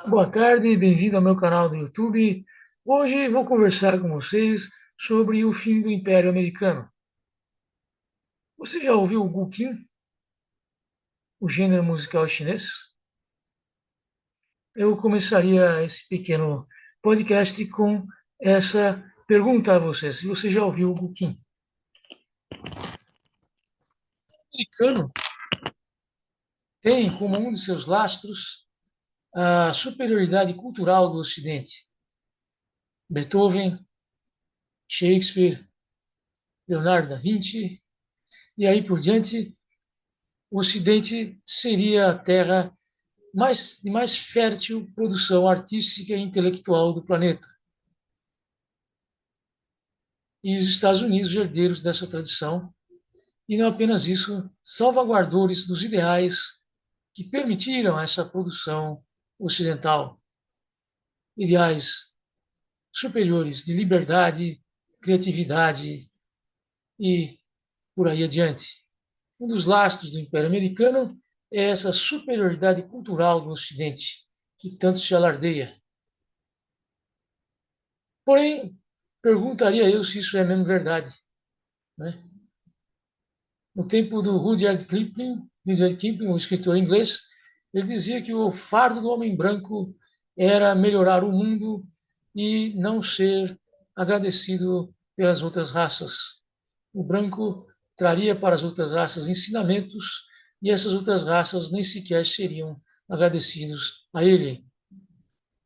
Boa tarde, bem-vindo ao meu canal do YouTube. Hoje vou conversar com vocês sobre o fim do Império Americano. Você já ouviu o Guqin, o gênero musical chinês? Eu começaria esse pequeno podcast com essa pergunta a você: se você já ouviu o Guqin? O americano tem como um de seus lastros a superioridade cultural do Ocidente. Beethoven, Shakespeare, Leonardo da Vinci e aí por diante. O Ocidente seria a terra de mais fértil produção artística e intelectual do planeta. E os Estados Unidos, herdeiros dessa tradição, e não apenas isso, salvaguardores dos ideais que permitiram essa produção ocidental. Ideais superiores de liberdade, criatividade e por aí adiante. Um dos lastros do Império Americano é essa superioridade cultural do Ocidente, que tanto se alardeia. Porém, perguntaria eu se isso é mesmo verdade, né? No tempo do Rudyard Kipling, um escritor inglês, ele dizia que o fardo do homem branco era melhorar o mundo e não ser agradecido pelas outras raças. O branco traria para as outras raças ensinamentos e essas outras raças nem sequer seriam agradecidos a ele.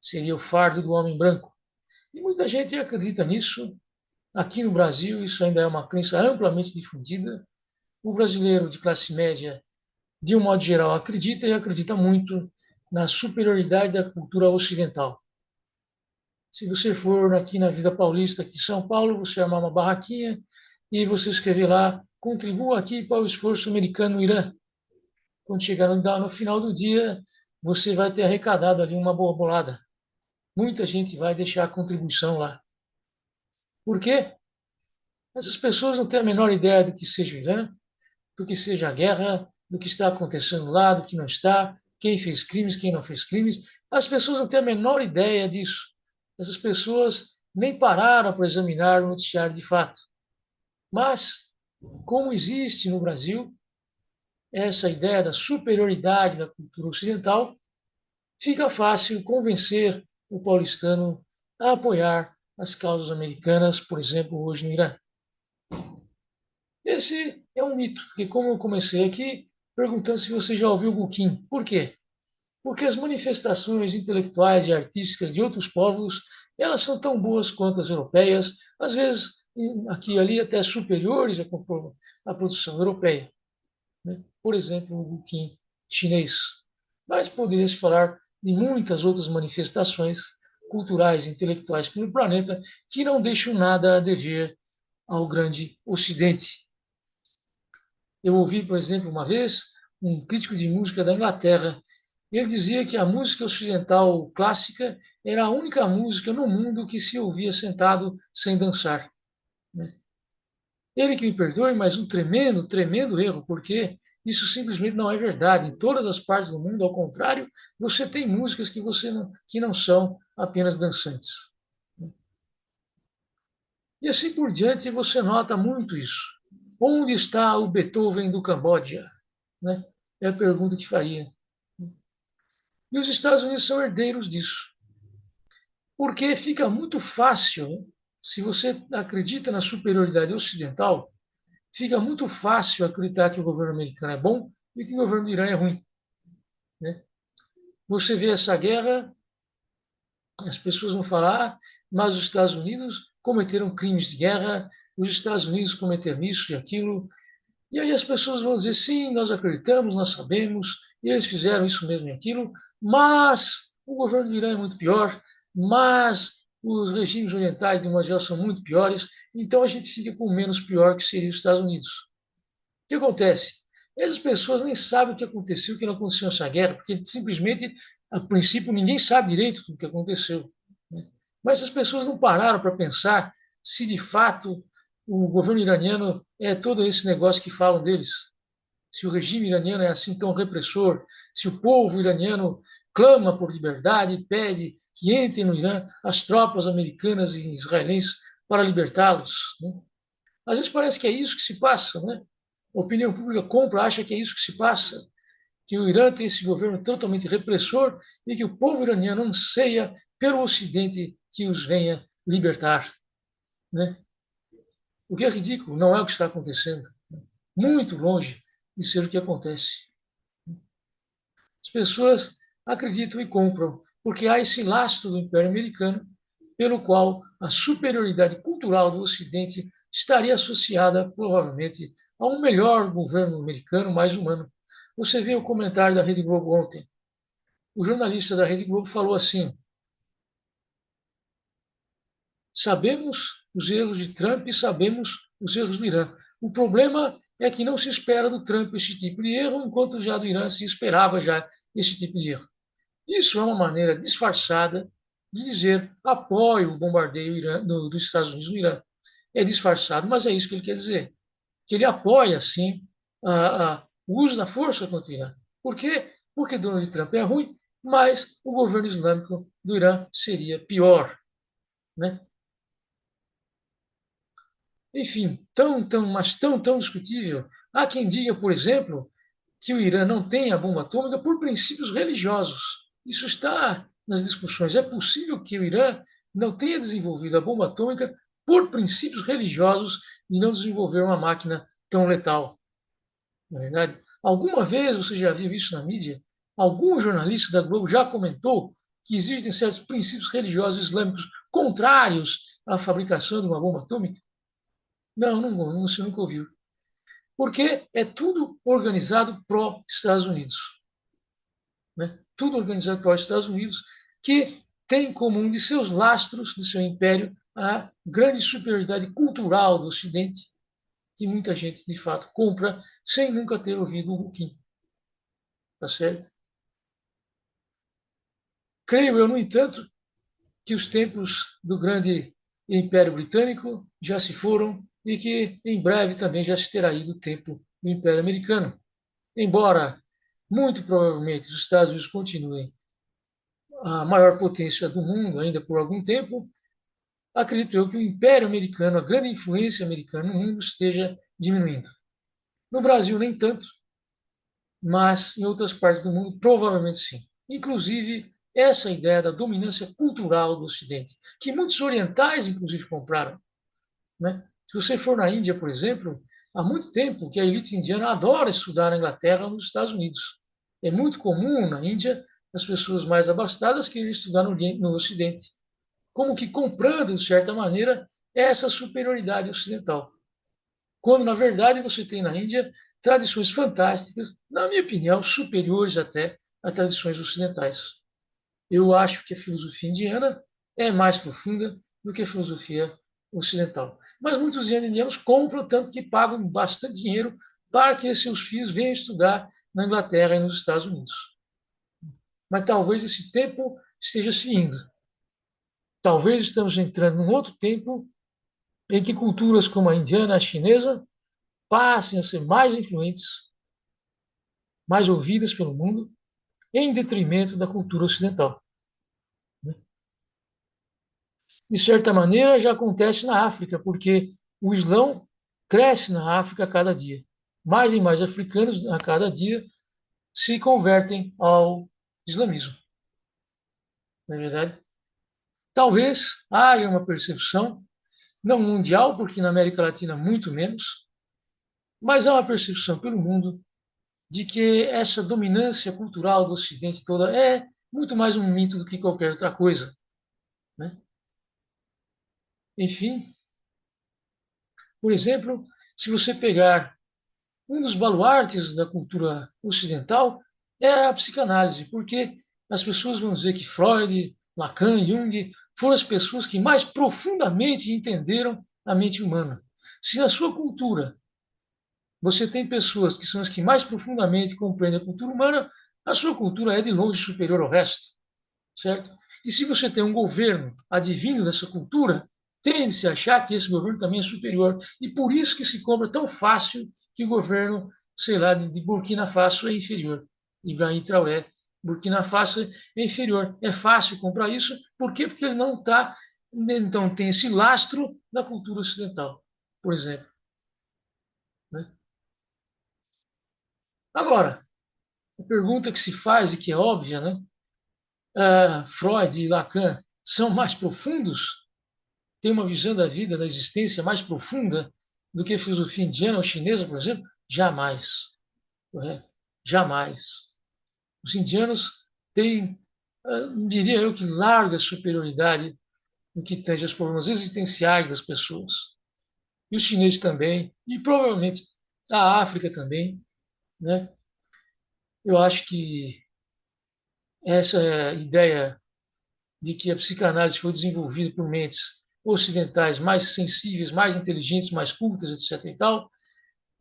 Seria o fardo do homem branco. E muita gente acredita nisso. Aqui no Brasil, isso ainda é uma crença amplamente difundida. O brasileiro de classe média, de um modo geral, acredita e acredita muito na superioridade da cultura ocidental. Se você for aqui na Vida Paulista, aqui em São Paulo, você armar uma barraquinha e você escrever lá, contribua aqui para o esforço americano no Irã. Quando chegar no final do dia, você vai ter arrecadado ali uma boa bolada. Muita gente vai deixar a contribuição lá. Por quê? Essas pessoas não têm a menor ideia do que seja o Irã, do que seja a guerra, do que está acontecendo lá, do que não está, quem fez crimes, quem não fez crimes. As pessoas não têm a menor ideia disso. Essas pessoas nem pararam para examinar o noticiário de fato. Mas, como existe no Brasil essa ideia da superioridade da cultura ocidental, fica fácil convencer o paulistano a apoiar as causas americanas, por exemplo, hoje no Irã. Esse é um mito, porque como eu comecei aqui perguntando se você já ouviu o Guqin. Por quê? Porque as manifestações intelectuais e artísticas de outros povos, elas são tão boas quanto as europeias, às vezes aqui e ali até superiores à produção europeia, né? Por exemplo, o Guqin chinês. Mas poderia-se falar de muitas outras manifestações culturais e intelectuais pelo planeta que não deixam nada a dever ao grande Ocidente. Eu ouvi, por exemplo, uma vez um crítico de música da Inglaterra. Ele dizia que a música ocidental clássica era a única música no mundo que se ouvia sentado sem dançar, né? Ele que me perdoe, mas um tremendo, tremendo erro, porque isso simplesmente não é verdade. Em todas as partes do mundo, ao contrário, você tem músicas que não são apenas dançantes, né? E assim por diante, você nota muito isso. Onde está o Beethoven do Camboja, né? É a pergunta que faria. E os Estados Unidos são herdeiros disso. Porque fica muito fácil, se você acredita na superioridade ocidental, fica muito fácil acreditar que o governo americano é bom e que o governo do Irã é ruim, né? Você vê essa guerra, as pessoas vão falar, mas os Estados Unidos cometeram crimes de guerra, os Estados Unidos cometeram isso e aquilo, e aí as pessoas vão dizer, sim, nós acreditamos, nós sabemos, e eles fizeram isso mesmo e aquilo, mas o governo do Irã é muito pior, mas os regimes orientais, de uma geral, são muito piores, então a gente fica com o menos pior, que seria os Estados Unidos. O que acontece? Essas pessoas nem sabem o que aconteceu, o que não aconteceu nessa guerra, porque simplesmente, a princípio, ninguém sabe direito o que aconteceu, né? Mas as pessoas não pararam para pensar se de fato o governo iraniano é todo esse negócio que falam deles. se o regime iraniano é assim tão repressor, se o povo iraniano clama por liberdade e pede que entrem no Irã as tropas americanas e israelenses para libertá-los. Né? Às vezes parece que é isso que se passa, né? A opinião pública compra, acha que é isso que se passa, que o Irã tem esse governo totalmente repressor e que o povo iraniano anseia pelo Ocidente que os venha libertar. Né? O que é ridículo, não é o que está acontecendo. Muito longe de ser o que acontece. As pessoas acreditam e compram, porque há esse lastro do Império Americano, pelo qual a superioridade cultural do Ocidente estaria associada, provavelmente, a um melhor governo americano, mais humano. Você viu o comentário da Rede Globo ontem. O jornalista da Rede Globo falou assim: sabemos os erros de Trump e sabemos os erros do Irã. O problema é que não se espera do Trump esse tipo de erro, enquanto já do Irã se esperava já esse tipo de erro. Isso é uma maneira disfarçada de dizer apoio o bombardeio dos Estados Unidos no Irã. É disfarçado, mas é isso que ele quer dizer. Que ele apoia, sim, o uso da força contra o Irã. Por quê? Porque Donald Trump é ruim, mas o governo islâmico do Irã seria pior. Né? Enfim, tão discutível. Há quem diga, por exemplo, que o Irã não tem a bomba atômica por princípios religiosos. Isso está nas discussões. É possível que o Irã não tenha desenvolvido a bomba atômica por princípios religiosos e não desenvolver uma máquina tão letal. Na verdade, alguma vez você já viu isso na mídia? Algum jornalista da Globo já comentou que existem certos princípios religiosos islâmicos contrários à fabricação de uma bomba atômica? Não, você nunca ouviu. Porque é tudo organizado pró-Estados Unidos. Né? Tudo organizado pró-Estados Unidos, que tem como um de seus lastros, de seu império, a grande superioridade cultural do Ocidente, que muita gente, de fato, compra sem nunca ter ouvido o Kim. Tá certo? Creio eu, no entanto, que os tempos do grande Império Britânico já se foram e que em breve também já se terá ido o tempo do Império Americano. Embora muito provavelmente os Estados Unidos continuem a maior potência do mundo ainda por algum tempo, acredito eu que o Império Americano, a grande influência americana no mundo esteja diminuindo. No Brasil nem tanto, mas em outras partes do mundo provavelmente sim. Inclusive essa ideia da dominância cultural do Ocidente, que muitos orientais inclusive compraram. Né? Se você for na Índia, por exemplo, há muito tempo que a elite indiana adora estudar na Inglaterra ou nos Estados Unidos. É muito comum na Índia as pessoas mais abastadas querem estudar no Ocidente, como que comprando, de certa maneira, essa superioridade ocidental. Quando, na verdade, você tem na Índia tradições fantásticas, na minha opinião, superiores até a tradições ocidentais. Eu acho que a filosofia indiana é mais profunda do que a filosofia ocidental. Mas muitos indianos compram tanto que pagam bastante dinheiro para que seus filhos venham estudar na Inglaterra e nos Estados Unidos. Mas talvez esse tempo esteja se indo. Talvez estamos entrando num outro tempo em que culturas como a indiana e a chinesa passem a ser mais influentes, mais ouvidas pelo mundo, em detrimento da cultura ocidental. De certa maneira, já acontece na África, porque o Islão cresce na África a cada dia. Mais e mais africanos a cada dia se convertem ao islamismo. Não é verdade? Talvez haja uma percepção, não mundial, porque na América Latina muito menos, mas há uma percepção pelo mundo de que essa dominância cultural do Ocidente toda é muito mais um mito do que qualquer outra coisa. Né? Enfim, por exemplo, se você pegar um dos baluartes da cultura ocidental é a psicanálise, porque as pessoas vão dizer que Freud, Lacan, Jung foram as pessoas que mais profundamente entenderam a mente humana. Se na sua cultura você tem pessoas que são as que mais profundamente compreendem a cultura humana, a sua cultura é de longe superior ao resto, certo? E se você tem um governo advindo dessa cultura, tende-se a achar que esse governo também é superior. E por isso que se compra tão fácil que o governo sei lá, de Burkina Faso é inferior. Ibrahim Traoré, Burkina Faso é inferior. É fácil comprar isso, por quê? Porque ele não tá, então tem esse lastro da cultura ocidental, por exemplo. Né? Agora, a pergunta que se faz e que é óbvia, né? Freud e Lacan são mais profundos? Têm uma visão da vida, da existência mais profunda do que a filosofia indiana ou chinesa, por exemplo? Jamais. Correto? Jamais. Os indianos têm, diria eu, que larga superioridade no que tange aos problemas existenciais das pessoas. E os chineses também, e provavelmente a África também. Né? Eu acho que essa ideia de que a psicanálise foi desenvolvida por mentes ocidentais mais sensíveis, mais inteligentes, mais cultas, etc. e tal,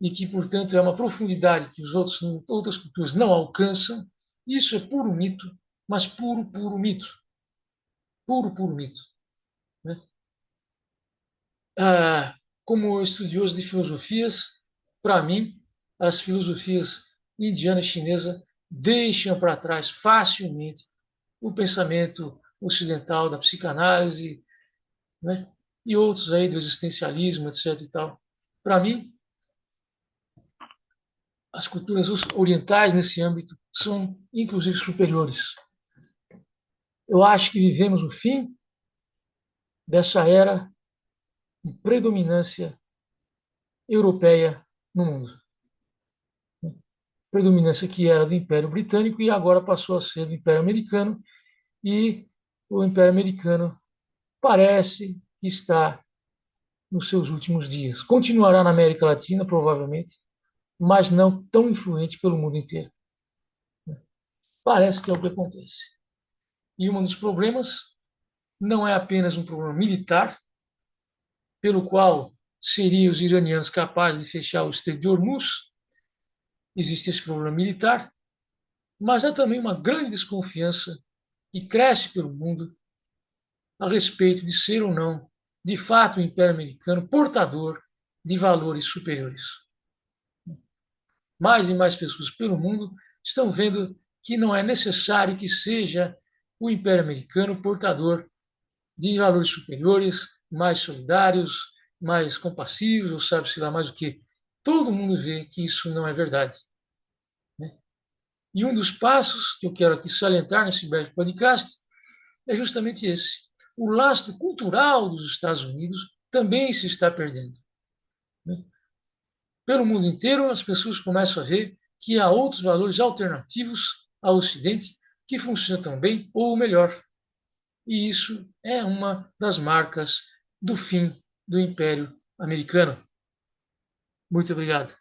e que, portanto, é uma profundidade que outras culturas não alcançam, isso é puro mito, mas puro, puro mito. Puro, puro mito. Né? Como estudioso de filosofias, para mim, as filosofias indiana e chinesa deixam para trás facilmente o pensamento ocidental da psicanálise, né? E outros aí do existencialismo, etc. E tal. Para mim, as culturas orientais nesse âmbito são, inclusive, superiores. Eu acho que vivemos o fim dessa era de predominância europeia no mundo. Predominância que era do Império Britânico e agora passou a ser do Império Americano, e o Império Americano parece que está nos seus últimos dias. Continuará na América Latina, provavelmente, mas não tão influente pelo mundo inteiro. Parece que é o que acontece. E um dos problemas não é apenas um problema militar, pelo qual seriam os iranianos capazes de fechar o Estreito de Hormuz. Existe esse problema militar, mas há também uma grande desconfiança que cresce pelo mundo a respeito de ser ou não, de fato, o Império Americano portador de valores superiores. Mais e mais pessoas pelo mundo estão vendo que não é necessário que seja o Império Americano portador de valores superiores, mais solidários, mais compassivos, ou sabe-se lá mais o que. Todo mundo vê que isso não é verdade. Né? E um dos passos que eu quero aqui salientar nesse breve podcast é justamente esse. O lastro cultural dos Estados Unidos também se está perdendo. Né? Pelo mundo inteiro, as pessoas começam a ver que há outros valores alternativos ao Ocidente que funcionam tão bem ou melhor. E isso é uma das marcas do fim do Império Americano. Muito obrigado.